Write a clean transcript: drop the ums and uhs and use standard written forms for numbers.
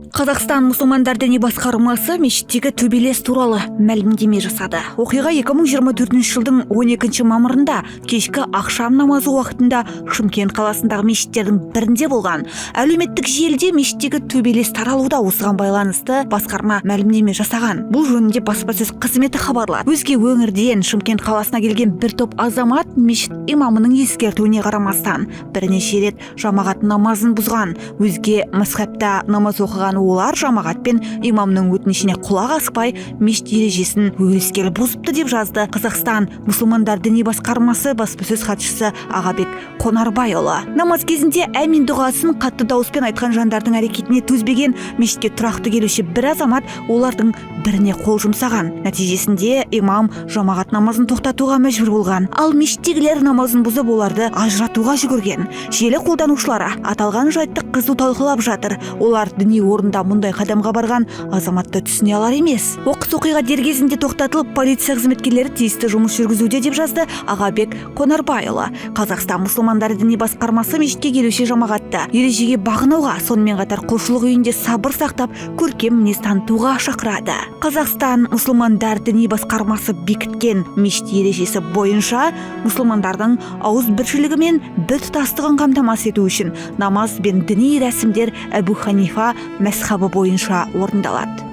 Қазақстан мұсылмандар діни басқармасы мешіттегі төбелес туралы мәлімдеме жасады. Оқиға 2024 жылдың 12 мамырында кешкі ақшам намазы уақытында Шымкент қаласындағы мешіттердің бірінде болған. Әлеуметтік желіде мешіттегі төбелес таралуда, осыған байланысты басқарма мәлімдеме жасаған. Бұл жөнінде баспасөз қызметі хабарлады. Өзге өңірден Шымкент қаласына келген бір топ азамат мешіт имамының ескертуіне қарамастан бірнеше рет жамағат намазын бұзған. Өзге мазхабта намаз оқыған олар жамағат пен имамның өтінішіне құлақ аспай мешіт ережесін өрескел бұзыпты деп жазды Қазақстан мұсылмандар діни басқармасы баспасөз хатшысы Ағабек Қонарбайұлы. Намаз кезінде әмин дұғасын қатты дауыспен айтқан жандардың әрекетіне төзбеген мешітке тұрақты келуші бір азамат олардың біріне қол жұмсаған. Нәтижесінде имам жамағат намазын тоқтатуға мәжбүр болған. Ал мешіттегілер намазын бұзып оларды ажыратуға жүгірген. Желі қолданушылары аталған жайтты қызу талқылап жатыр. Олар діни орында мұндай қадамға барған азаматты түсіне алар емес. Оқыс оқиға дер кезінде тоқтатылып, полиция қызметкерлері тиісті жұмыс жүргізуде деп жазды Ағабек Қонарбайұлы. Қазақстан мұсылмандар діни басқармасы мешітке келуші жамағатты ережеге бағынуға, сонымен қатар құлшылық үйінде сабыр сақтап, көркем мінез танытуға шақырады. Қазақстан мұсылмандар діни басқармасы бекіткен мешіт ережесі бойынша мұсылмандардың ауызбіршілігі мен біртұтастығын қамтамасыз ету үшін намаз бен діни рәсімдер Әбу Ханифа мазхабы бойынша орындалады.